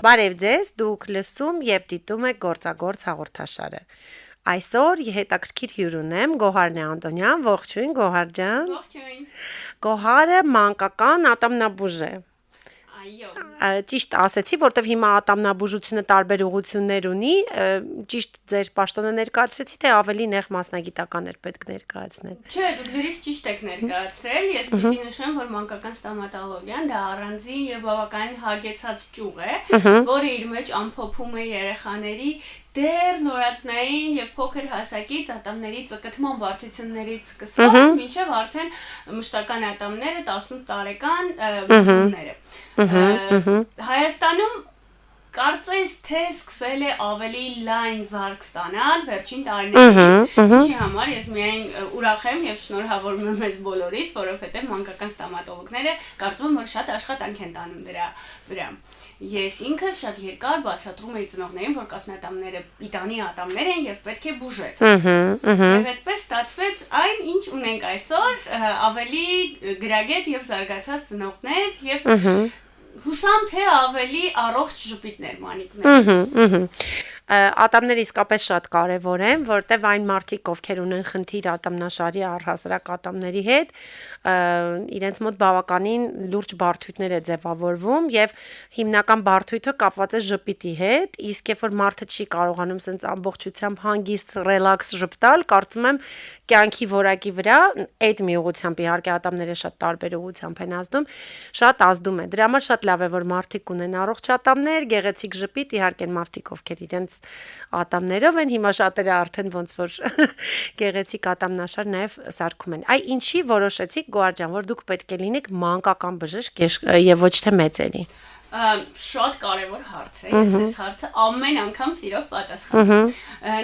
Բարև ձեզ, դուք լսում եւ դիտում եք Գործագործ հաղորդաշարը։ Այսօր հետաքրքիր հյուր ունեմ Գոհար Անտոնյան, ողջույն Գոհար ջան։ Ողջույն։ Գոհարը մանկական ատամնաբուժ է։ Այո։ Ճիշտ ասեցի, որտեվ հիմա ատամնաբուժությունը տարբեր ուղղություններ ունի, ճիշտ ձեր պաշտոնը ներկայացրեցի, թե ավելի նեղ մասնագիտական էր պետք ներկայացնել։ Չէ, դուք լրիվ ճիշտ եք ներկայացրել, ես պիտի նշեմ, որ մանկական ստոմատոլոգիան դա առանձին եւ բավականին հագեցած ճյուղ է, որը իր մեջ ամփոփում է երեխաների դեռ նորածնային եւ փոքր հասակից ատամների ծկտման բարդություններից սկսած մինչեւ արդեն մշտական ատամները 18 տարեկան բուժումները։ Հայաստանում կարծես թե սկսել է ավելի լայն զարգ ստանալ վերջին տարիներին։ Ինչի համար ես միայն ուրախ եմ եւ շնորհավորում եմ մեզ բոլորիս, որովհետեւ մանկական ստոմատոլոգները կարծում եմ, որ շատ աշխատանք են տանում դրա վրա։ Ես ինքս շատ երկար բացատրում էի ծնողներին, որ կաթնատամները պիտանի ատամներ են եւ պետք է բուժել։ Եվ այդպես ստացվեց այն, ինչ ունենք այսօր, ավելի գրագետ եւ զարգացած ծնողներ եւ հուսամ թե ավելի առողջ ժպիտներ մանիքներ։ Ատամները իսկապես շատ կարևոր են, որտեվ այն մարդիկ, ովքեր ունեն խնդիր ատամնաշարի առհասարակ ատամների հետ, իրենց մոտ բավականին լուրջ բարդություններ է ձևավորվում եւ հիմնական բարդույթը կապված է ժպիտի հետ, իսկ երբ որ մարդը չի կարողանում սենց ամբողջությամբ հանգիստ ռելաքս ժպտալ, կարծում եմ կյանքի որակի վրա այդ մի ուղղությամբ իհարկե ատամները շատ տարբեր ուղղությամբ են ազդում, շատ ազդում է։ Դրա համար շատ լավ է, որ մարդիկ ունեն առողջ ատամներ, գեղեցիկ ժպիտ, իհարկե մարդիկ, ովքեր իրենց ատամներով են, հիմա շատերը արդեն ոնց որ գեղեցիկ ատամնաշար նաև սարքում են։ Այ ինչի որոշեցիք Գոհար ջան, որ դուք պետք է լինեք մանկական բժիշկ եւ ոչ թե մեծերի։ Շատ կարևոր հարց է, ես այս հարցը ամեն անգամ սիրով պատասխանում։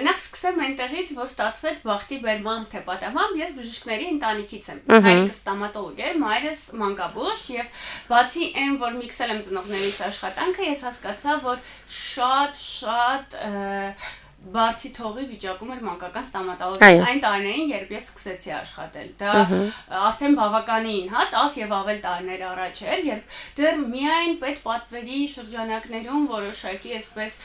Նախ սկսեմ այնտեղից, որ ստացվեց բախտի բերմամբ թե պատահմամբ, ես բժիշկների ընտանիքից եմ։ Հայրիկս ստոմատոլոգ է, մայրս մանկաբույժ եւ բացի այն, որ միքսել եմ ծնողներիս աշխատանքը, ես հասկացա, որ շատ բարձի թողի վիճակում էր մանկական ստոմատոլոգիան այն տարիներին, երբ ես սկսեցի աշխատել։ Դա արդեն բավականին, 10 եւ ավել տարիներ առաջ էր, երբ դեռ միայն պետպատվերի շրջանակներում որոշակի այսպես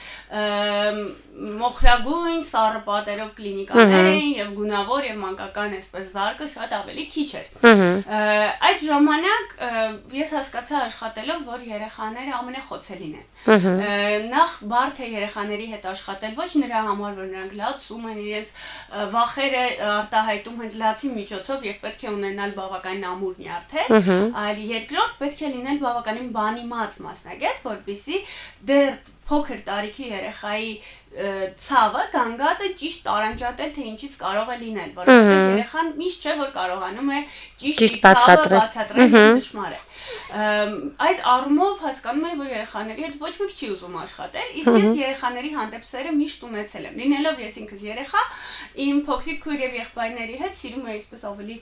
մոխրագույն սառը պատերով կլինիկաներ էին եւ գունավոր եւ մանկական այսպես զարգը շատ ավելի քիչ էր։ Այդ ժամանակ ես հասկացա աշխատելով, որ երեխաները ամենախոցելին են։ Նախ բարդ է երեխաների հետ աշխատել ոչ նրա համար, որ նրանք լացում են իրենց վախերը արտահայտում հենց լացի միջոցով եւ պետք է ունենալ բավականին ամուր նյարդեր, այլ երկրորդ պետք է լինել բավականին բանիմաց մասնագետ, որպեսզի դեռ փոքր տարիքի երեխայի ցավը գանգատը ճիշտ տարանջատել թե ինչից կարող է լինել, որովհետեւ երեխան միշտ չէ որ կարողանում է ճիշտ ցավը բացատրել եւ նշмарել։ Այդ առումով հասկանում եմ, որ երեխաների հետ ոչ մեկ չի ուզում աշխատել, իսկ ես երեխաների հանդեպ սերը միշտ ունեցել եմ։ Լինելով ես ինքս երեխա, իմ փոքրիկ քույր եւ եղբայրների հետ սիրում եմ այսպես ավելի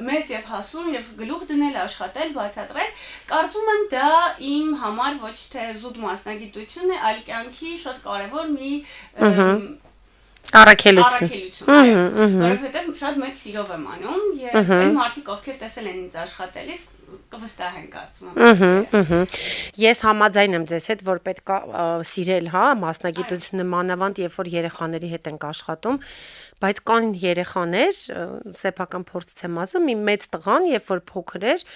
մեծ եւ հասուն եւ գլուխ դնել, աշխատել, բացատրել։ Կարծում եմ դա իմ համար ոչ թե զուտ մասնագիտություն է, այլ կյանքի շատ կարեւոր մի առաքելություն, որովհետեւ շատ մեծ սիրով եմ անում եւ այն մարդիկ, ովքեր տեսել են ինձ աշխատելիս, կվստահեն կարծում եմ։ Ես համաձայն եմ ձեզ հետ, որ պետք է սիրել, մասնագիտությունը մանավանդ երբ որ երեխաների հետ ենք աշխատում, բայց կան երեխաներ, սեփական փորձից եմ ասում, մի մեծ տղան, երբ որ փոքր էր,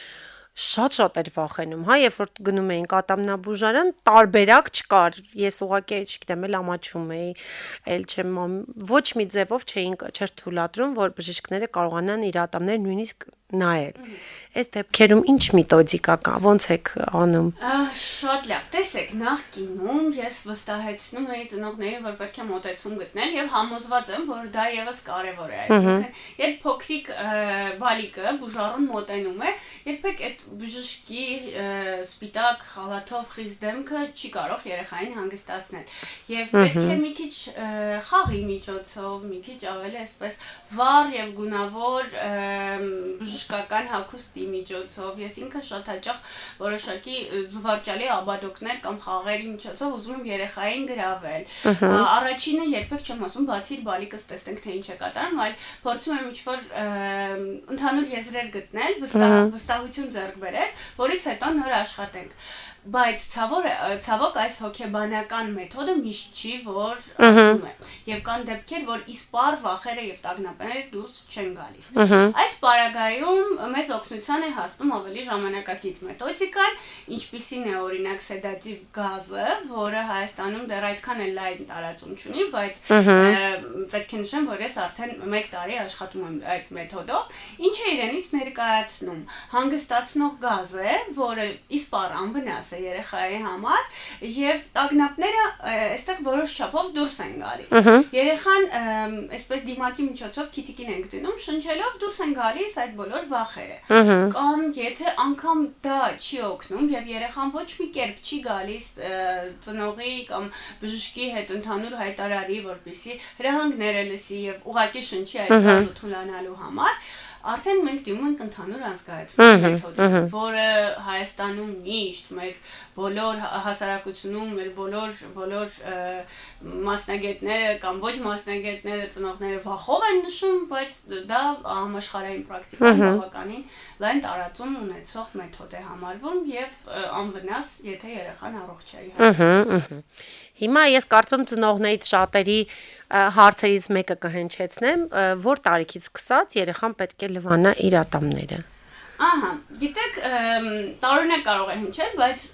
շատ էր վախենում, երբ որ գնում էինք ատամնաբուժարան, տարբերակ չկար, ես ուղղակի չգիտեմ, էլ ամաչում էի, էլ չեմ ոչ մի ձևով չէր թույլատրում, որ բժիշկները կարողանան իր ատամները նույնիսկ նայել։ Այս դեպքերում ինչ մետոդիկա կա, ոնց եք անում։ Շատ լավ, տեսեք, նախկինում ես վստահեցնում էի ծնողներին, որ պետք է մոտեցում գտնել եւ համոզված եմ, որ դա եւս կարեւոր է, այսինքն, երբ փոքրիկ բալիկը բուժարուն մոտենում է, երբեք այդ բժշկի սպիտակ խալաթով խիստ դեմքը չի կարող երեխային հանգստացնել։ Եվ պետք է մի քիչ խաղի միջոցով, մի քիչ ավելի այսպես վառ եւ գունավոր բժշկական հագուստի միջոցով, ես ինքս շատ հաճախ որոշակի զվարճալի աբադոկներ կամ խաղերի միջոցով ուզում եմ երեխային գրավել։ Առաջինը երբեք չեմ ասում, բացի իր բալիկս տեսնենք թե ինչ է կատարում, այլ փորձում եմ ինչ-որ ընդհանուր եզրեր գտնել, վստահություն ձեռք բերել, որից հետո նոր աշխատենք։ բայց ցավոք այս հոգեբանական մեթոդը միշտ չի, որ աշխատում է։ Եվ կան դեպքեր, որ իսպառ վախերը եւ տագնապները դուրս չեն գալիս։ Այս պարագայում մեզ օգնության է հասնում ավելի ժամանակակից մեթոդիկան, ինչպիսին է օրինակ սեդատիվ գազը, որը Հայաստանում դեռ այդքան էլ լայն տարածում չունի, բայց պետք է նշեմ, որ ես արդեն 1 տարի աշխատում եմ այդ մեթոդով, ինչը իրենից ներկայացնում հանգստացնող գազ է, որը իսպառ անվնաս է երեխայի համար եւ տագնապները այստեղ որոշ չափով դուրս են գալիս։ Երեխան այսպես դիմակի միջոցով քիթիկին ենք դնում, շնչելով դուրս են գալիս այդ բոլոր վախերը։ Կամ եթե անգամ դա չի օգնում եւ երեխան ոչ մի կերպ չի գալիս ծնողի կամ բժշկի հետ ընդհանուր հայտարարի, որպեսզի հրահանգները լսի եւ ուղղակի շնչի այդ գազը թուլանալու համար, արդեն մենք դիմում ենք ընդհանուր անզգայացման մեթոդին, որը Հայաստանում միշտ մեր բոլոր հասարակությունում, մեր բոլոր մասնագետները կամ ոչ մասնագետները, ծնողները վախով են նշում, բայց դա համաշխարհային պրակտիկան բավականին լայն տարածում ունեցող մեթոդ է համարվում եւ անվնաս, եթե երեխան առողջ է։ Հիմա ես կարծում ծնողներից շատերի հարցերից մեկը կհնչեցնեմ, որ տարիքից սկսած երեխան պետք է լվանա իր ատամները։ Ահա, գիտեք, տարօրինակ կարող է հնչել, բայց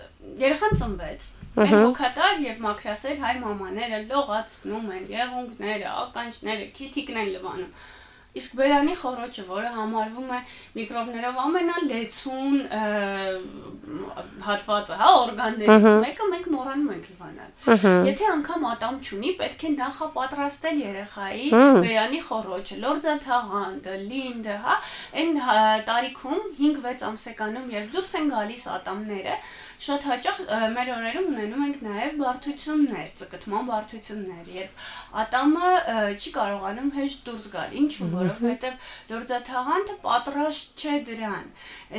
երեխան ծնվեց։ Մեր հոգատար եւ մաքրասեր հայ մամաները լողացնում են եղունգները, ականջները, քիթիկն են լվանում։ Իսկ բերանի խոռոչը, որը համարվում է միկրոբներով ամենալեցուն հատվածը, հա, օրգաններից մեկը, մենք մոռանում ենք լվանալ։ Եթե անգամ ատամ չունի, պետք է նախապատրաստել երեխայի բերանի խոռոչը, լորձաթաղանթը, լինդը, հա, այն տարիքում 5-6 ամսեկանում, երբ դուրս են գալիս ատամները, շատ հաճախ մեր օրերում ունենում ենք նաև բարդություններ, ծկտման բարդություններ, երբ ատամը չի կարողանում հեշտ դուրս գալ, ինչու, որովհետև լորձաթաղանթը պատրաստ չէ դրան։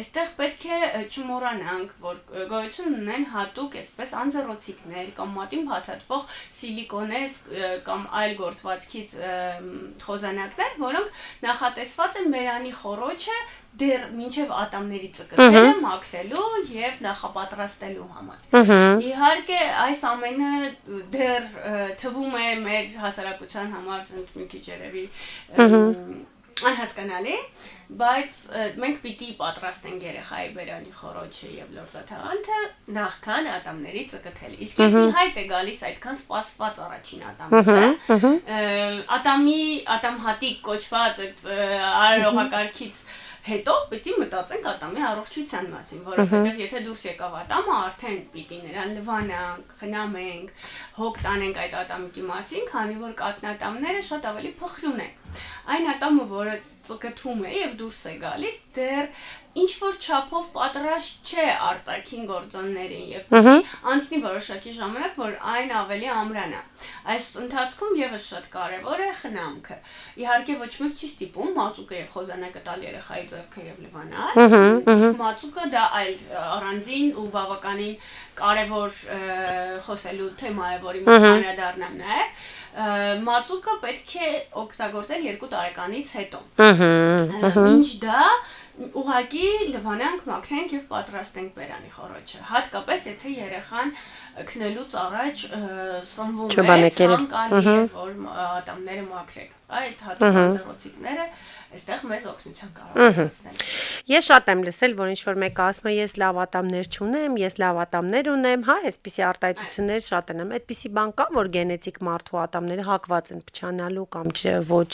Այստեղ պետք է չմոռանանք, որ գոյություն ունեն հատուկ այսպես անձեռոցիկներ կամ մատին փաթաթվող սիլիկոնից կամ այլ գործվածքից խոզանակներ, որոնք նախատեսված են բերանի խոռոչը դեռ մինչև ատամների ծկտելը մաքրելու եւ նախապատրաստելու համար։ Իհարկե, այս ամենը դեռ թվում է մեր հասարակության համար մի քիչ երևի անհասկանալի, բայց մենք պիտի պատրաստենք երեխայի բերանի խոռոչը եւ լորձաթաղանթը նախքան ատամների ծկտել։ Իսկ երբ ի հայտ է գալիս այդքան սպասված առաջին ատամհատիկ կոչված այդ արարողակարգից հետո պիտի մտածենք ատամի առողջության մասին, որովհետև եթե դուրս եկավ ատամը, արդեն պիտի նրան լվանանք, խնամենք, հոգ տանենք այդ ատամի մասին, քանի որ կաթնատամները շատ ավելի փխրուն են։ Այն ատամը, որը ծկտում է եւ դուրս է գալիս, դեռ ինչ որ չափով պատրաստ չէ արտաքին գործոններին եւ պիտի անցնի որոշակի ժամանակ, որ այն ավելի ամրանա։ Այս ընթացքում եւս շատ կարեւոր է խնամքը։ Իհարկե ոչ մեկ չի ստիպում մածուկը եւ խոզանակը տալ երեխայի ձեռքը եւ լվանալ։ Իսկ մածուկը դա այլ առանձին ու բավականին կարեւոր խոսելու թեմա է, որի մոտ անդրադառնամ նաեւ։ Մածուկը պետք է օգտագործել 2 տարեկանից հետո։ Ինչ դա ուղղակի լվանանք, մաքրենք եւ պատրաստենք բերանի խոռոչը։ Հատկապես եթե երեխան քնելուց առաջ սնվում է, ցանկալի է, որ ատամները մաքրեք։ Այդ հատուկ անձեռոցիկները այստեղ մեզ օգնության կարող են հասնել։ Ես շատ եմ լսել, որ ինչ որ մեկը ասում է, ես լավ ատամներ չունեմ, ես լավ ատամներ ունեմ, հա, այսպիսի արտահայտություններ շատ են։ Այդպիսի բան կա, որ գենետիկ մարդու ատամները հակված են փչանալու կամ ոչ։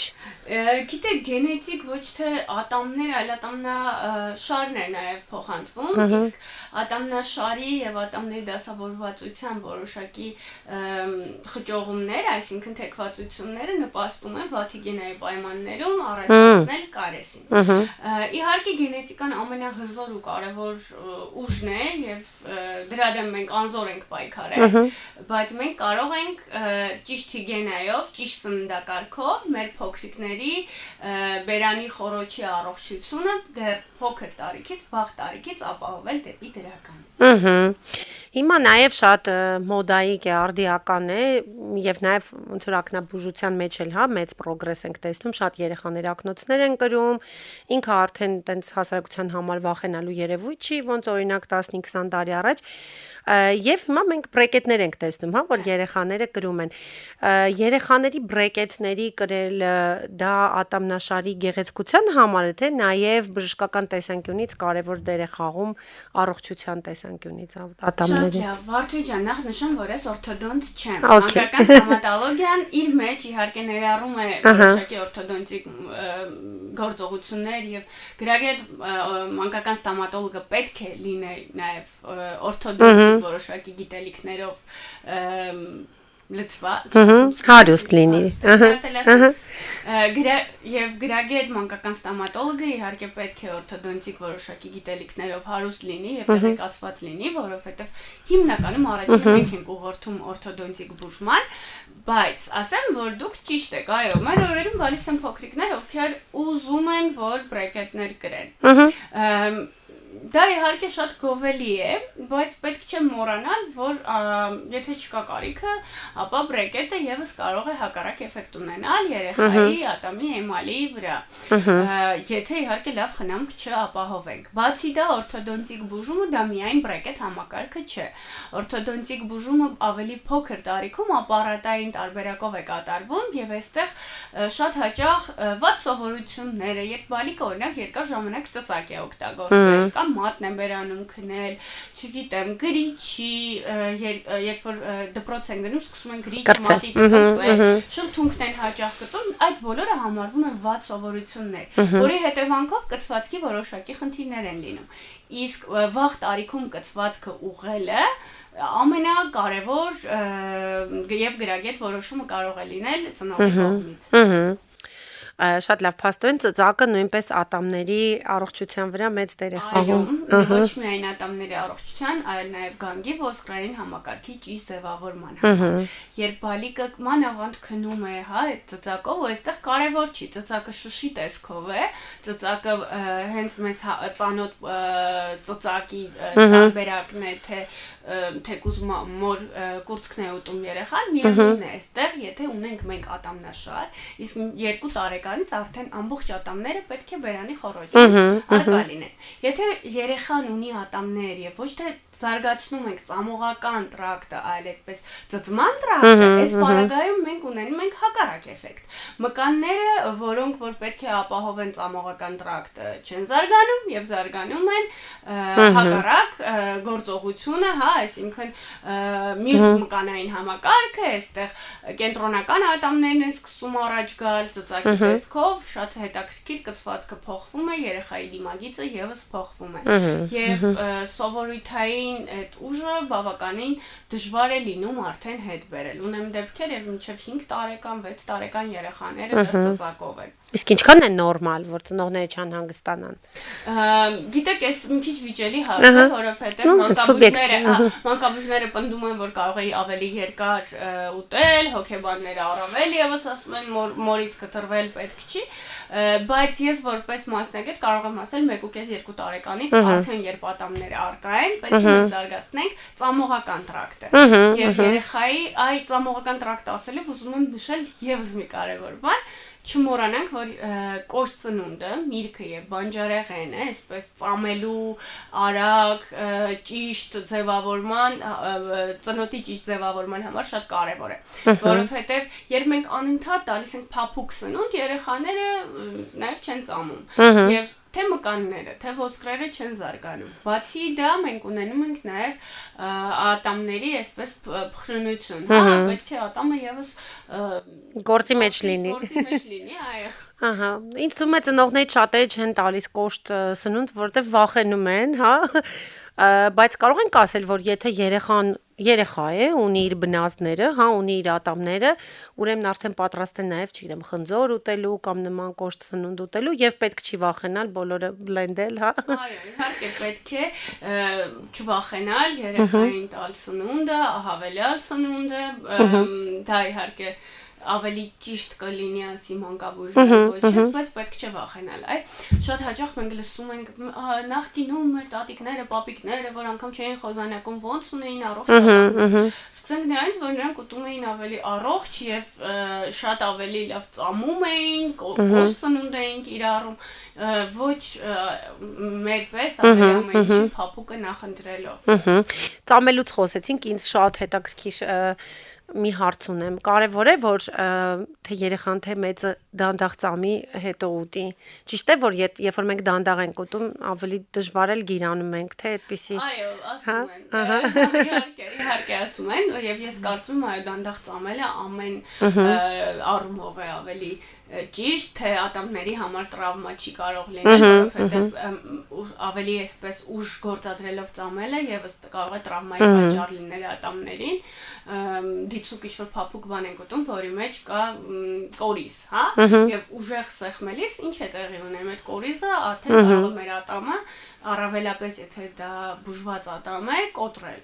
Գիտեք, գենետիկ ոչ թե ատամներ, այլ ատամնաշարն է նաև փոխանցվում, իսկ ատամնաշարի եւ ատամների դասավորվածության որոշակի խճողումներ, այսինքն թեքվածությունները նպաստում են վաթիգենայի պայմաններում առաջացնել կարեսին։ Իհարկե գենետիկան ամենահզոր ու կարևոր ուժն է եւ դրա դեմ մենք անզոր ենք պայքարել, բայց մենք կարող ենք ճիշտ հիգիենայով, ճիշտ սննդակարգով մեր փոքրիկների բերանի խոռոչի առողջությունը դեռ փոքր տարիքից, վաղ տարիքից ապահովել դեպի դրական։ Հիմա նաև շատ մոդայիկ է, արդիական է եւ նաև ոնց որ ակնաբուժության մեջ էլ, հա, մեծ պրոգրես ենք տեսնում, շատ երեխաներ ակնոցներ վիրուսներ են կրում, ինքը արդեն տենց հասարակության համար վախենալու երևույթ չի, ոնց օրինակ 15-20 տարի առաջ, եւ հիմա մենք բրեկետներ ենք տեսնում, հա, որ երեխաները կրում են։ Երեխաների բրեկետների կրելը դա ատամնաշարի գեղեցկության համար է, թե նաեւ բժշկական տեսանկյունից կարեւոր դեր է խաղում առողջության տեսանկյունից ատամների։ Շատ լավ, Վարդուհի ջան, նախ նշեմ, որ ես օրթոդոնտ չեմ։ Մանկական ստոմատոլոգիան իր մեջ իհարկե ներառում է որոշակի օրթոդոնտիկ գործողություններ եւ գրագետ մանկական ստոմատոլոգը պետք է լինի նաեւ օրթոդոնտիկ որոշակի գիտելիքներով լծված հարուստ լինի եւ գրագետ մանկական ստոմատոլոգը իհարկե պետք է օրթոդոնտիկ որոշակի գիտելիքներով հարուստ լինի եւ տեղեկացված լինի, որովհետեւ հիմնականում առաջինը մենք ենք ուղղորդում օրթոդոնտիկ բուժման, բայց ասեմ, որ դուք ճիշտ եք, այո, մեր օրերում գալիս են փոքրիկներ, ովքեր ուզում են, որ բրեկետներ կրեն։ Դա իհարկե շատ գովելի է, բայց պետք չէ մոռանալ, որ եթե չկա կարիքը, ապա բրեկետը եւս կարող է հակառակ էֆեկտ ունենալ երեխայի ատամի էմալի վրա։ Եթե իհարկե լավ խնամք չապահովենք։ Բացի դա օրթոդոնտիկ բուժումը դա միայն բրեկետ համակարգը չէ։ Օրթոդոնտիկ բուժումը ավելի փոքր տարիքում ապարատային տարբերակով է կատարվում եւ այստեղ շատ հաճախ վատ սովորությունները, երբ բալիկը օրինակ երկար ժամանակ ծծակ է օգտագործել, կամ մատն են բերանում քնել, չգիտեմ, գրիչի, երբ որ դպրոց են գնում, սկսում են գրիչ մատի կծել, շրթունքն են հաճախ կծում, այդ բոլորը համարվում են վատ սովորություններ, որի հետևանքով կցվածքի որոշակի խնդիրներ են լինում։ Իսկ վաղ տարիքում կցվածքը ուղղելը ամենակարևոր եւ գրագետ որոշումը կարող է լինել ծնողի կողմից։ Շատ լավ, փաստորեն ծծակը նույնպես ատամների առողջության վրա մեծ դեր է խաղում։ Ոչ միայն ատամների առողջության, այլ նաև գանգի ոսկրային համակարգի ճիշտ ձևավորման համար։ Երբ բալիկը մանավանդ քնում է, հա, այդ ծծակով, այստեղ կարևոր չի, ծծակը շշի տեսքով է, ծծակը հենց մեզ ծանոթ ծծակի տարբերակն է, թե թեկուզ մոր կուրծքն է ուտում երեխան, միևնույնն է, այստեղ եթե ունենք մենք ատամնաշար, իսկ 2 տարեկանից արդեն ամբողջ ատամները պետք է բերանի խոռոչում արկա լինեն։ Եթե երեխան ունի ատամներ եւ ոչ թե զարգացնում ենք ծամողական տրակտը, այլ այդպես ծծման տրակտը, այս պարագայում մենք ունենում ենք հակառակ էֆեկտ։ Մկանները, որոնք որ պետք է ապահովեն ծամողական տրակտը, չեն զարգանում եւ զարգանում են հակառակ գործողությունը, հա, այսինքն մյուս մկանային համակարգը, այստեղ կենտրոնական ատամներն են սկսում առաջ գալ, ծծակի տեսքով, շատ հետաքրքիր կցվածքը փոխվում է, երեխայի դիմագիծը եւս փոխվում է։ Եվ սովորույթային այդ ուժը բավականին դժվար է լինում արդեն հետ բերել։ Ունեմ դեպքեր, երբ մինչև 5 տարեկան, 6 տարեկան երեխաները դեռ ծծակով են։ Իսկ ինչքան է նորմալ, որ ծնողները չանհանգստանան։ Գիտեք, այս մի քիչ վիճելի հարց է, որովհետև մանկաբույժները պնդում են, որ կարող է ավելի երկար ուտել, հոգեբանները առավել եւս ասում են մորից կտրվել պետք չի, բայց ես որպես մասնագետ կարող եմ ասել 1.5-2 տարեկանից արդեն երբ ատամները առկա են, պետք է զարգացնենք ծամողական տրակտը։ Եվ երեխայի այդ ծամողական տրակտը ասելով ուզում եմ նշել եւս մի կարևոր բան, չմոռանանք, որ կոշտ ծնունդը, միրգը եւ բանջարեղենը, այսպես ծամելու արագ, ճիշտ ձևավորման, ծնոտի ճիշտ ձևավորման համար շատ կարեւոր է, որովհետեւ երբ մենք անընդհատ տալիս ենք փափուկ սնունդ, երեխաները նաեւ չեն ծամում եւ թե մկանները, թե ոսկրերը չեն զարգանում։ Բացի դա մենք ունենում ենք նաև ատամների այսպես փխրունություն, հա, պետք է ատամը եւս գործի մեջ լինի։ Գործի մեջ լինի, այո։ Ահա, ինձ թվում է ծնողներից շատերը չեն տալիս կոշտ սնունդ, որտեղ վախենում են, հա, բայց կարող ենք ասել, որ եթե երեխա է, ունի իր բնազդները, հա, ունի իր ատամները, ուրեմն արդեն պատրաստ է նաև, չգիտեմ, խնձոր ուտելու կամ նման կոշտ սնունդ ուտելու եւ պետք չի վախենալ բոլորը բլենդել, հա։ Այո, իհարկե պետք է չվախենալ երեխային տալ սնունդը, հավելյալ սնունդը, դա իհարկե ավելի ճիշտ կլինի ասի մանկաբույժը ոչ ես, բայց պետք չէ վախենալ, այ շատ հաճախ մենք լսում ենք նախկինում մեր տատիկները, պապիկները, որ անգամ չէին խոզանակում ոնց ունեին առողջ սկսենք նրանից, որ նրանք ուտում էին ավելի առողջ եւ շատ ավելի լավ ծամում էին, կոշտ սնունդ էին կիրառում, ոչ մեր պես ավելի ամենի փափուկը նախընտրելով։ Ծամելուց խոսեցինք, ինձ շատ հետաքրքիր մի հարց ունեմ։ Կարևոր է, որ թե երեխան թե մեծը դանդաղ ծամի հետո ուտի։ Ճիշտ է, որ երբ որ մենք դանդաղ ենք ուտում, ավելի դժվար էլ գիրանում ենք, թե այդպեսի։ Այո, ասում են։ Իհարկե ասում են, եւ ես կարծում եմ, այո, դանդաղ ծամելը ամեն առումով է ավելի ճիշտ, թե ատամների համար տրավմա չի կարող լինել, որովհետեւ ավելի այսպես ուժ գործադրելով ծամելը եւս կարող է տրավմայի պատճառ լինել ատամներին։ Դիցուկ ինչ-որ փափուկ բան ենք ուտում, որի մեջ կա կորիզ, հա, եւ ուժեղ սեղմելիս ինչ է տեղի ունենում այդ կորիզը, արդեն կարող է մեր ատամը, առավելապես եթե դա բուժված ատամ է, կոտրել։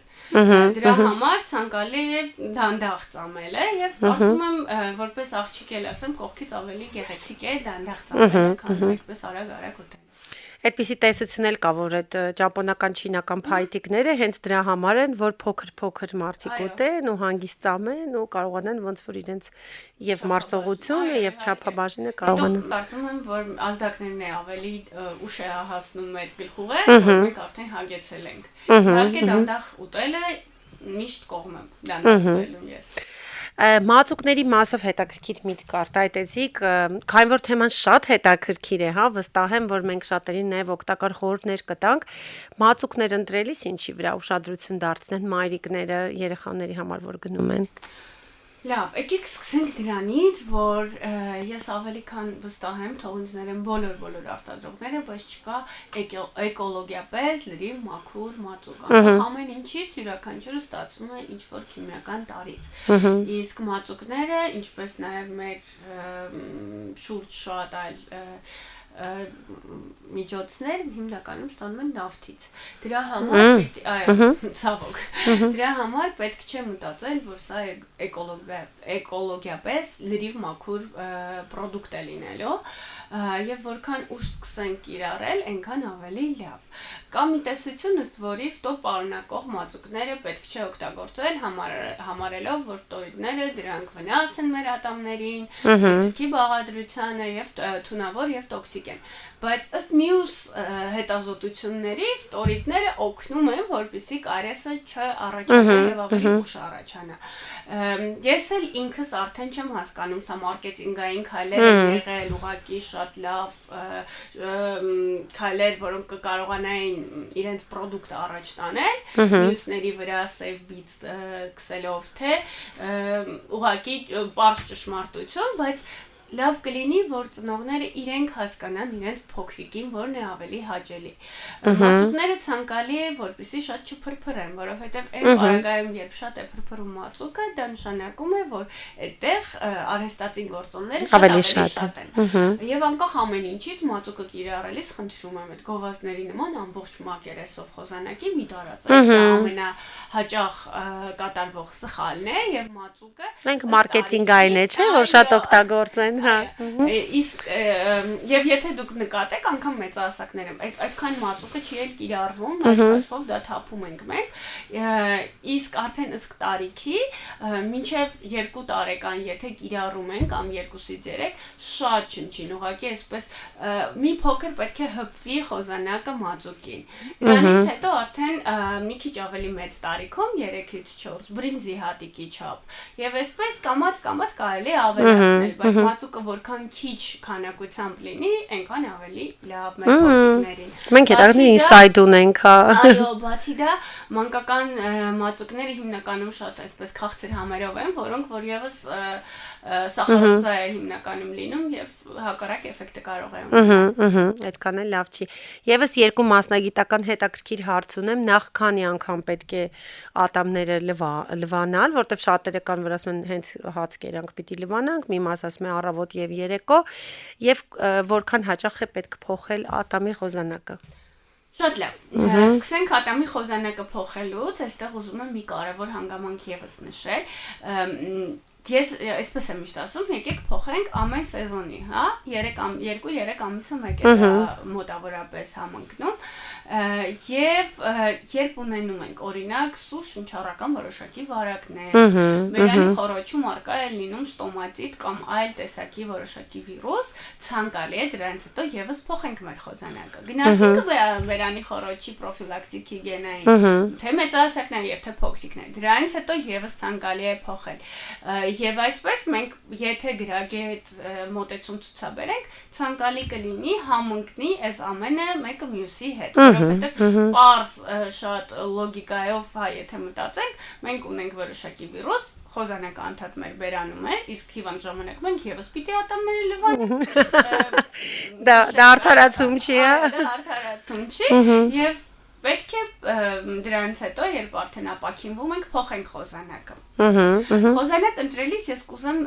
Դրա համար ցանկալի է դանդաղ ծամելը եւ կարծում եմ որպես աղջիկ էլ ասեմ կողքից ավելի գեղեցիկ է դանդաղ ծամելը, քան այդպես արագ ուտել։ Այդպիսի տեսություն էլ կա, որ այդ ճապոնական չինական փայտիկները հենց դրա համար են, որ փոքր մարդիկ ուտեն ու հանգիստ ծամեն ու կարողանան ոնց որ իրենց եւ մարսողությունը եւ չափաբաժինը կարողանան։ Կարծում եմ, որ ազդակներն է ավելի ուշ է հասնում մեր գլխուղը, որ մենք արդեն հագեցել ենք։ Իհարկե դանդաղ ուտելը միշտ կողմ եմ դանդաղ ուտելուն ես։ Մածուկների մասով հետաքրքիր միտք արտահայտեցիք, քանի որ թեման շատ հետաքրքիր է, հա, վստահ եմ, որ մենք շատերին նաև օգտակար խորհուրդներ կտանք, մածուկներ ընտրելիս ինչի վրա ուշադրություն դարձնեն մայրիկները երեխաների համար, որ գնում են։ Լավ, եկեք սկսենք դրանից, որ ես ավելի քան վստահ եմ, թող ինձ ներեն բոլոր արտադրողները, բայց չկա էկոլոգիապես լրիվ մաքուր մածուկ, ամեն ինչից յուրաքանչյուրը ստացվում է ինչ-որ քիմիական տարրից։ Իսկ մածուկները, ինչպես նաև մեր շուրջ շատ այլ միջոցներ հիմնականում ստանում են նավթից։ Դրա համար ցավոք։ Դրա համար պետք չէ մտածել, որ սա էկոլոգիապես լրիվ մաքուր պրոդուկտ է լինելու, եւ որքան ուշ սկսենք կիրառել, այնքան ավելի լավ։ Կա մի տեսություն, ըստ որի ֆտոր պարունակող մածուկները պետք չէ օգտագործել համարելով, որ ֆտորիդները դրանք վնաս են մեր ատամներին, թթուքի բաղադրությանը եւ թունավոր եւ տոքսիկ են։ Բայց ըստ մյուս հետազոտությունների ֆտորիդները օգնում են, որպեսզի կարիեսը չառաջանա եւ ավելի ուշ առաջանա։ Ես էլ ինքս արդեն չեմ հասկանում, սա մարքեթինգային քայլեր են եղել, ուղղակի շատ լավ քայլեր, որոնք կկարողանային իրենց պրոդուկտը առաջ տանել, մյուսների վրա save bits քսելով, թե ուղղակի պարզ ճշմարտություն, բայց լավ կլինի, որ ծնողները իրենք հասկանան իրենց փոքրիկին, որն է ավելի հաճելի։ Մածուկները ցանկալի է, որպեսզի շատ չփրփրեն, որովհետև այն պարագայում, երբ շատ է փրփրում մածուկը, դա նշանակում է, որ այդտեղ արհեստածին գործոնները շատ ավելի շատ են։ Եվ անկախ ամեն ինչից մածուկը կիրառելիս խնդրում եմ այդ գովազդների նման ամբողջ մակերեսով խոզանակի մի տարածել, դա ամենահաճախ կատարվող սխալն է եւ մածուկը։ Մենք մարքեթինգային է, չէ՞, որ շատ օգտագործեն։ Իսկ եւ եթե դուք նկատեք անգամ մեծահասակները այդքան մածուկը չի էլ կիրառվում, այդ հաշվով դա թափում ենք մենք, իսկ արդեն ըստ տարիքի մինչեւ 2 տարեկան եթե կիրառում ենք կամ 2-ից 3 շատ չնչին, ուղղակի այսպես մի փոքր պետք է հպվի խոզանակը մածուկին։ Դրանից հետո արդեն մի քիչ ավելի մեծ տարիքում 3-ից 4 բրինձի հատիկի չափ եւ այսպես կամած կարելի է ավելացնել, բայց մածուկը որքան քիչ քանակությամբ լինի, այնքան ավելի լավ մեր փոքրիկներին։ Մենք հետագայում ինսայդ ունենք, հա։ Այո, բացի դա, մանկական մածուկները հիմնականում շատ այսպես քաղցր համերով են, որոնք որ եւս սախարոզա է հիմնականում լինում եւ հակառակ էֆեկտը կարող է ունենալ։ Այդքան էլ լավ չի։ Եվս երկու մասնագիտական հետաքրքիր հարց ունեմ, նախ քանի անգամ պետք է ատամները լվանալ, որտեվ շատերը կան, որ ասում են հենց հաց կերանք պիտի լվանանք, մի մաս ասում է առավոտ եւ երեկո, եւ որքան հաճախ է պետք փոխել ատամի խոզանակը։ Շատ լավ։ Սկսենք ատամի խոզանակը փոխելուց, այստեղ ուզում եմ մի կարևոր հանգամանք եւս նշել։ Ես այսպես եմ միշտ ասում, եկեք փոխենք ամեն սեզոնի, հա, 2-3 ամիսը մեկ է դա մոտավորապես համընկնում, եւ երբ ունենում ենք օրինակ սուր շնչառական որոշակի վարակներ, բերանի խոռոչում արկա է լինում ստոմատիտ կամ այլ տեսակի որոշակի վիրուս, ցանկալի է դրանից հետո եւս փոխենք մեր խոզանակը։ Գնացինք բերանի խոռոչի պրոֆիլակտիկ հիգիենային, թե մեծահասակներ եւ թե փոքրիկներ։ Դրանից հետո եւս ցանկալի է փոխել։ Եվ այսպես մենք եթե գրագետ մոտեցում ցուցաբերենք, ցանկալի կլինի համընկնի այս ամենը մեկը մյուսի հետ, որովհետեւ պարզ շատ լոգիկայով հայ եթե մտածենք, մենք ունենք որոշակի վիրուս, խոզանակը անդադ մեր բերանում է, իսկ հիվանդ ժամանակ մենք եւս պիտի ատամները լվանք։ Դա արդարացում չի, հա։ Դա արդարացում չի, եւ պետք է դրանից հետո երբ արդեն ապակինվում ենք փոխենք խոզանակը։ Խոզանակ ընտրելիս ես կուզեմ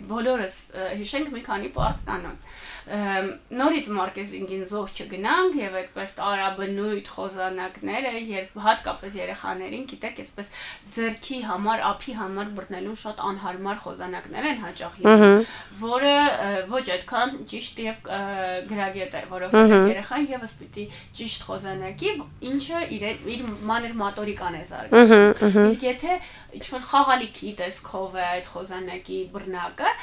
բոլորս հիշենք մի քանի պարզ կանոն։ Նորից մարքեթինգին զոհ չգնանք եւ այդպես տարաբնույթ խոզանակները, երբ հատկապես երեխաներին, գիտեք, այսպես ձեռքի համար, ափի համար բռնելուն շատ անհարմար խոզանակներ են հաճախ լինում, որը ոչ այդքան ճիշտ եւ գրագետ է, որովհետեւ երեխան եւս պիտի ճիշտ խոզանակի, ինչը իր մանր մոտորիկան է զարգացնում։ Իսկ եթե ինչ-որ խաղալիքի տեսքով է այդ խոզանակի բռնակը,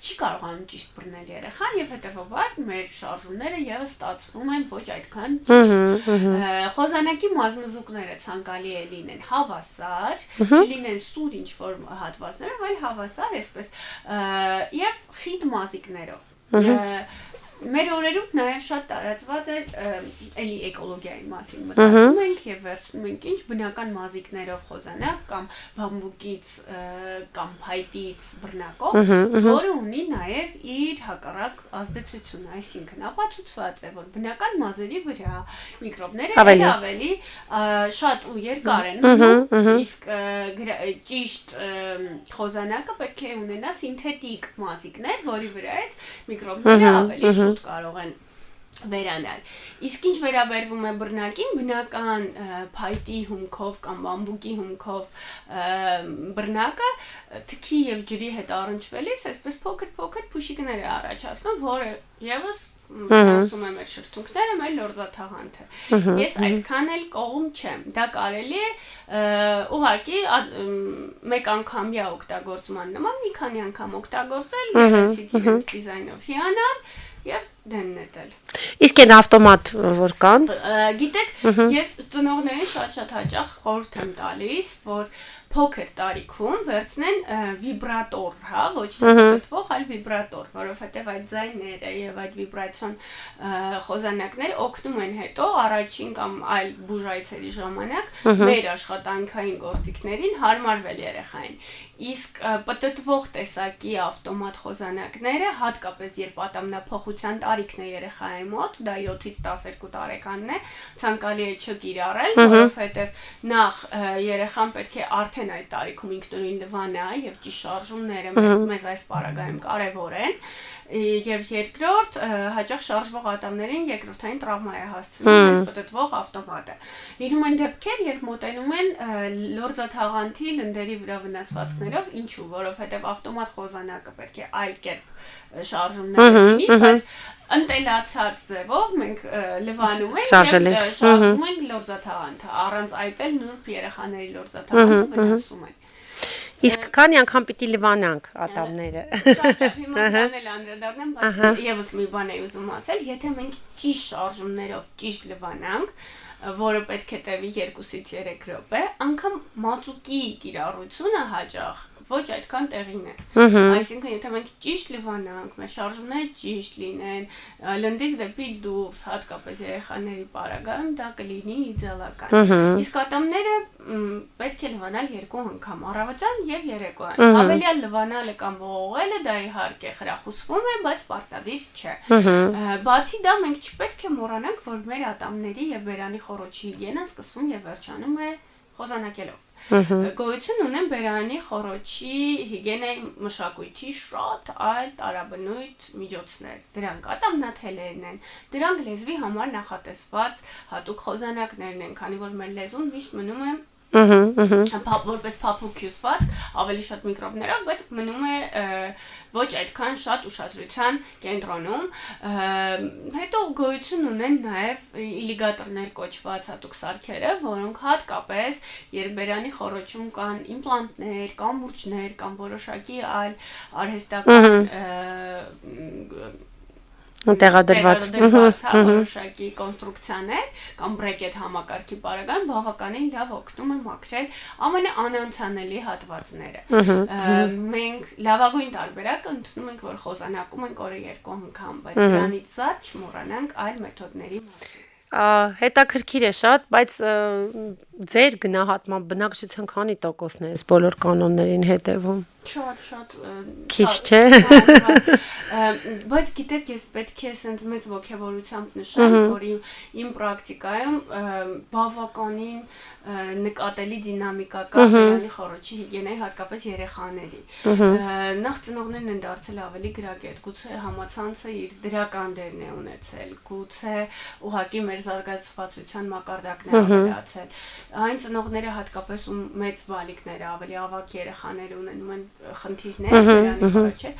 չի կարողանում ճիշտ բռնել երեխան եւ հետեւաբար մեր շարժումները եւս ստացվում են ոչ այդքան ճիշտ։ Խոզանակի մազմզուկները ցանկալի է լինեն հավասար, չլինեն սուր ինչ-որ հատվածներով, այլ հավասար, այսպես եւ խիտ մազիկներով։ Մեր օրերում նաև շատ տարածված է էլի էկոլոգիայի մասին մտածում ենք եւ վերցնում ենք ինչ բնական մազիկներով խոզանակ կամ բամբուկից կամ փայտից բռնակով, որը ունի նաև իր հակառակ ազդեցությունը, այսինքն ապացուցված է, որ բնական մազերի վրա միկրոբները ավելի շատ ու երկար են մնում, իսկ ճիշտ խոզանակը պետք է ունենա սինթետիկ մազիկներ, որի վրա այդ միկրոբները ավելի կարող են վերանալ։ Իսկ ինչ վերաբերվում է բռնակին, բնական փայտի հումքով կամ բամբուկի հումքով բռնակը թքի եւ ջրի հետ առնչվելիս այսպես փոքր փուշիկներ է առաջացնում, որը եւս ասում եմ այդ շրթունքները մեր լորձաթաղանթը։ Ես այդքան էլ կողմ չեմ։ Դա կարելի է ուղղակի մեկ անգամյա օգտագործման նման մի քանի անգամ օգտագործել, գեղեցիկ իրենց դիզայնով հիանալ եւ դեննետել։ Իսկ այն ավտոմատ որ կան։ Գիտեք, ես ծնողներին շատ հաճախ խորհուրդ եմ տալիս, որ փոքր տարիքում վերցնեն վիբրատոր, հա, ոչ թե պտտվող, այլ վիբրատոր, որովհետև այդ ձայները եւ այդ վիբրացիոն խոզանակները օգնում են հետո առաջին կամ այլ բուժայցերի ժամանակ մեր աշխատանքային գործիքներին հարմարվել երեխային։ Իսկ պտտվող տեսակի ավտոմատ խոզանակները, հատկապես երբ ատամնափոխության տարիքն է երեխայի մոտ, դա 7-ից 12 տարեկանն է, ցանկալի է չկիրառել, որովհետև նախ երեխան պետք է արդեն այդ տարիքում ինքնուրույն լվանա եւ ճիշտ շարժումները մեզ այս պարագայում կարեւոր են եւ երկրորդ հաճախ շարժվող ատամներին երկրորդային տրավմա է հասցնում հենց պտտվող ավտոմատը։ Լինում են դեպքեր, երբ մոտենում են լորձաթաղանթի լնդերի վրա վնասվածքներով, ինչու, որովհետեւ ավտոմատ խոզանակը պետք է այլ կերպ շարժումներ լինի, բայց ընտելացած ձևով մենք լվանում ենք եւ շարժում ենք լորձաթաղանթը, առանց այդ էլ նուրբ երեխաների լորձաթաղանթը վնասում են։ Իսկ քանի անգամ պիտի լվանանք ատամները։ Շատ հիմա դրանել անդրադառնեմ, բայց եւս մի բան եմ ուզում ասել, եթե մենք ճիշտ շարժումներով ճիշտ լվանանք, որը պետք է տևի 2-ից 3 րոպե, անգամ մածուկի կիրառությունը հաճախ ոչ այդքան տեղին է։ Այսինքն, եթե մենք ճիշտ լվանանք, մեր շարժումները ճիշտ լինեն, լնդից դեպի դուրս, հատկապես երեխաների պարագայում, դա կլինի իդեալական։ Իսկ ատամները պետք է լվանալ 2 անգամ, առավոտյան եւ երեկոյան։ Հավելյալ լվանալը կամ ողողելը դա իհարկե խրախուսվում է, բայց պարտադիր չէ։ Բացի դա մենք չպետք է մոռանանք, որ մեր ատամների եւ բերանի խոռոչի հիգիենան սկսվում եւ վերջանում է խոզանակելով։ Գոյություն ունեն բերանի խոռոչի հիգիենայի մշակույթի շատ այլ տարաբնույթ միջոցներ։ Դրանք ատամնաթելերն են, դրանք լեզվի համար նախատեսված հատուկ խոզանակներն են, քանի որ մեր լեզուն միշտ մնում է որպես փափուկ հյուսվածք, ավելի շատ միկրոբներով, բայց մնում է ոչ այդքան շատ ուշադրության կենտրոնում։ Հետո գոյություն ունեն նաև իլիգատորներ կոչված հատուկ սարքերը, որոնք հատկապես երբերանի խոռոչում կան իմպլանտներ, կամ մուրճներ, կամ որոշակի այլ արհեստական տեղադրված որոշակի կոնստրուկցիաներ կամ բրեկետ համակարգի պարագան բավականին լավ օգնում է մաքրել ամենաանանցանելի հատվածները։ Մենք լավագույն տարբերակը ընդունում ենք, որ խոսանակում ենք օրը 2 անգամ, բայց դրանից զատ չմոռանանք այլ մեթոդների մասին։ Հետաքրքիր է շատ, բայց ձեր գնահատման բնակչության քանի տոկոսն է այս բոլոր կանոններին հետևում։ Շատ քիչ չէ։ Բայց գիտեք, ես պետք է ասենց մեծ ողջավորությամբ նշեմ, որ իմ պրակտիկայում բավականին նկատելի դինամիկա կա բերանի խոռոչի հիգիենայի, հատկապես երեխաների։ Նախ ծնողներն են դարձել ավելի գրագետ, գուցե համացանցը իր դրական դերն է ունեցել, գուցե ուղղակի մեր զարգացվածության մակարդակն է ավելացել։ Այն ծնողները հատկապես ում մեծ բալիկները, ավելի ավագ երեխաներ ունենում են խնդիրներ բերանի խոռոչի,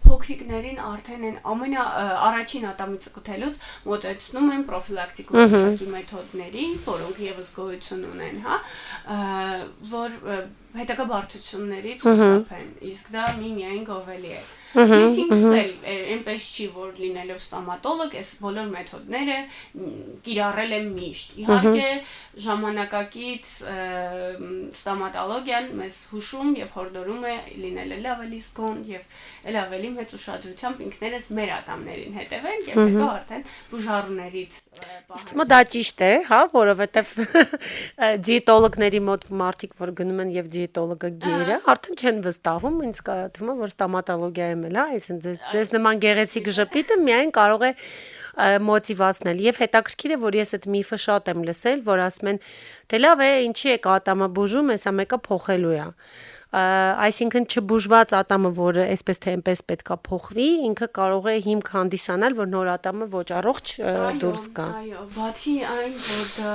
փոքրիկներին արդեն են առաջին ատամի ծկութելուց մոտեցնում են պրոֆիլակտիկ որոշակի մեթոդների, որոնք եւս գոյություն ունեն, որ հետագա բարդություններից խուսափեն, իսկ դա միայն գովելի է։ Ես ինքս էլ այնպես չի, որ լինելով ստոմատոլոգ, այս բոլոր մեթոդները կիրառել եմ միշտ։ Իհարկե ժամանակակից ստոմատոլոգիան մեզ հուշում եւ հորդորում է լինել էլ ավելի զգոն եւ էլ ավելի մեծ ուշադրությամբ ինքներս մեր ատամներին հետևենք եւ հետո արդեն բուժառուներից Իսկ դա ճիշտ է, հա, որովհետեւ դիետոլոգների մոտ մարդիկ, որ գնում են եւ դիետոլոգը գերը, արդեն չեն վստահում, ինձ թվում է, որ ստոմատոլոգիայում էլ, հա, այսինքն ձեզ նման գեղեցիկ ժպիտը միայն կարող է մոտիվացնել եւ հետաքրքիր է, որ ես այդ միֆը շատ եմ լսել, որ ասում են, դե լավ է, ինչի է ատամը բուժում, հեսա մեկը փոխելու է։ Այսինքն չբուժված ատամը, որը այսպես թե այնպես պետքա փոխվի, ինքը կարող է հիմք հանդիսանալ, որ նոր ատամը ոչ առողջ դուրս գա։ Այո, բացի այն, որ դա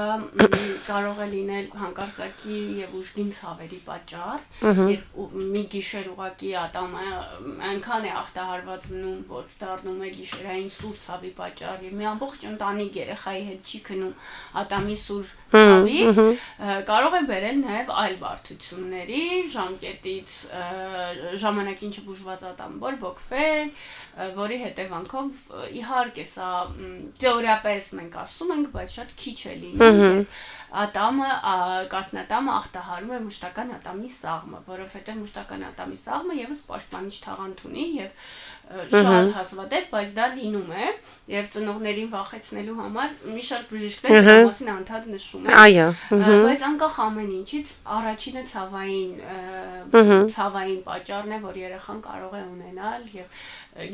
կարող է լինել հանկարծակի եւ ուժգին ցավերի պատճառ, երբ մի գիշեր ուղակի ատամը այնքան է ախտահարված մնում, որ դառնում է գիշերային սուր ցավի պատճառ եւ մի ամբողջ ընտանիք երեխայի հետ չի քնում ատամի սուր ցավից, կարող է բերել նաեւ այլ բարդությունների, ժամանակին չբուժված ատամ բորբոքվել, որի հետևանքով իհարկե սա թեորիապես մենք ասում ենք, բայց շատ քիչ է լինում, ատամը, կաթնատամը ախտահարում է մշտական ատամի սաղմը, որովհետև մշտական ատամի սաղմը եւս պաշտպանիչ թաղանթ ունի եւ շատ հազվադեպ, բայց դա լինում է եւ ծնողներին վախեցնելու համար մի շարք բժիշկներ դրա մասին անդադ նշում են։ Այո, բայց անկախ ամեն ինչից առաջինը ցավային պատճառն է, որ երեխան կարող է ունենալ եւ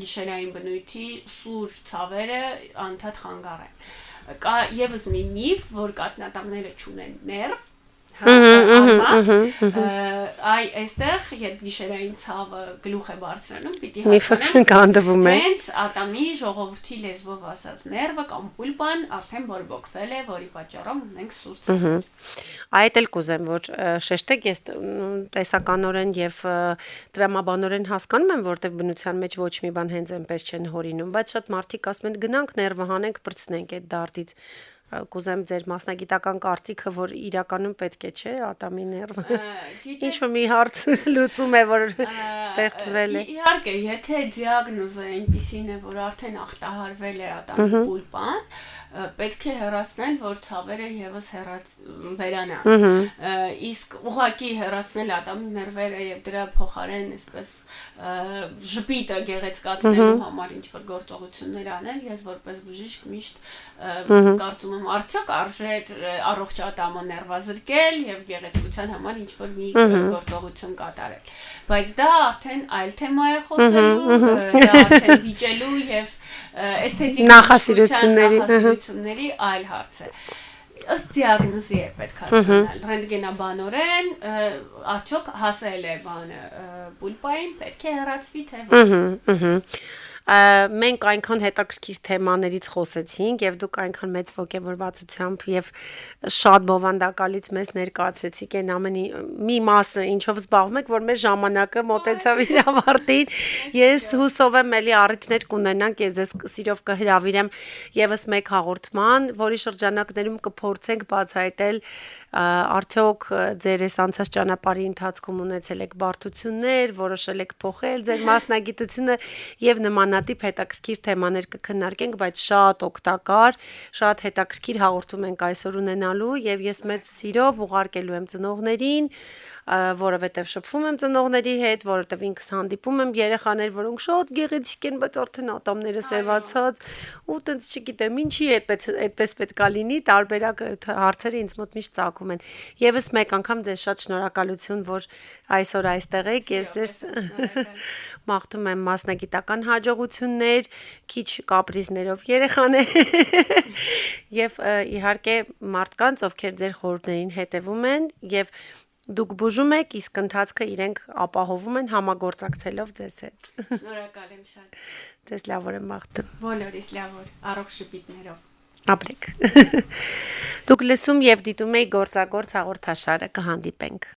գիշերային բնույթի սուր ցավերը անդադ խանգարեն։ Կա եւս մի միֆ, որ կաթնատամները չունեն ներվ, այստեղ երբ գիշերային ցավը գլուխ է բարձրանում, պիտի հասկանանք, հենց ատամի ժողովրդի լեզվով ասած ներվը կամ պուլպան արդեն բորբոքվել է, որի պատճառով ունենք սուր ցավեր։ Այդ էլ կուզեմ, որ շեշտեք, ես տեսականորեն եւ տրամաբանորեն հասկանում եմ, որտեղ բնության մեջ ոչ մի բան հենց այնպես չեն հորինում, բայց շատ մարդիկ ասում են գնանք ներվը հանենք, բրցնենք այդ դարտից։ Կուզեմ ձեր մասնագիտական կարծիքը, որ իրականում պետք է, չէ, ատամի ներվը։ Ինչ-որ մի հարց լուծում է, որ ստեղծվել է։ Իհարկե, եթե դիագնոզը այնպիսին է, որ արդեն ախտահարվել է ատամի պուլպան, պետք է հեռացնել, որ ցավերը եւս վերանան։ Իսկ ուղղակի հեռացնել ատամի ներվերը եւ դրա փոխարեն այսպես ժպիտը գեղեցկացնելու համար ինչ-որ գործողություններ անել, ես որպես բժիշկ միշտ կարծում եմ արդյոք արժե առողջ ատամը ներվազրկել եւ գեղեցկության համար ինչ-որ մի գործողություն կատարել։ Բայց դա արդեն այլ թեմա է խոսելու, դա արդեն վիճելու եւ էսթետիկ նախասիրությունների այլ հարց է։ Ըստ դիագնոզի է պետք հասկանալ, ռենտգենաբանորեն արդյոք հասել է բանը պուլպային, պետք է հեռացվի թե ոչ։ Մենք այնքան հետաքրքիր թեմաներից խոսեցինք եւ դուք այնքան մեծ ողջավորվածությամբ եւ շատ բովանդակալից մեզ ներկայացրեցիք այն ամենի մի մասը, ինչով զբաղվում եք, որ մեր ժամանակը մոտեցավ իր ավարտին։ Ես հուսով եմ ելի առիթներ կունենանք, ես ձեզ սիրով կհրավիրեմ եւս մեկ հաղորդման, որի շրջանակներում կփորձենք բացահայտել արդյոք ձեր այս անցած ճանապարհի ընթացքում ունեցել եք բարդություններ, որոշել եք փոխել ձեր մասնագիտությունը եւ նմանատիպ հետաքրքիր թեմաներ կքննարկենք, բայց շատ օգտակար, շատ հետաքրքիր հաղորդում ենք այսօր ունենալու եւ ես մեծ սիրով ուղարկելու եմ ծնողներին, որովհետեւ շփվում եմ ծնողների հետ, որովհետեւ ինքս հանդիպում եմ երեխաներ, որոնք շատ գեղեցիկ են, բայց արդեն ատամները սևացած ու տենց չգիտեմ ինչի այդպես պետքա լինի, տարբերակ հարցերը ինձ մոտ միշտ ծագում են։ Եվս մեկ անգամ ձեզ շատ շնորհակալություն, որ այսօր այստեղ եք, ես ձեզ մաղթում եմ մասնագիտական հաջողություններ, քիչ կապրիզներով երեխաներ եւ իհարկե մարդկանց, ովքեր ձեր խորհուրդներին հետևում են եւ դուք բուժում եք, իսկ ընթացքը իրենք ապահովում են համագործակցելով ձեզ հետ։ Շնորհակալ եմ շատ։ Ձեզ լավ օր եմ մաղթում։ Բոլորիս լավ օր, առողջ շփիթներով։ Ապրեք։ Դուք լսում եւ դիտում եք գործագործ հաղորդաշարը, կհանդիպենք։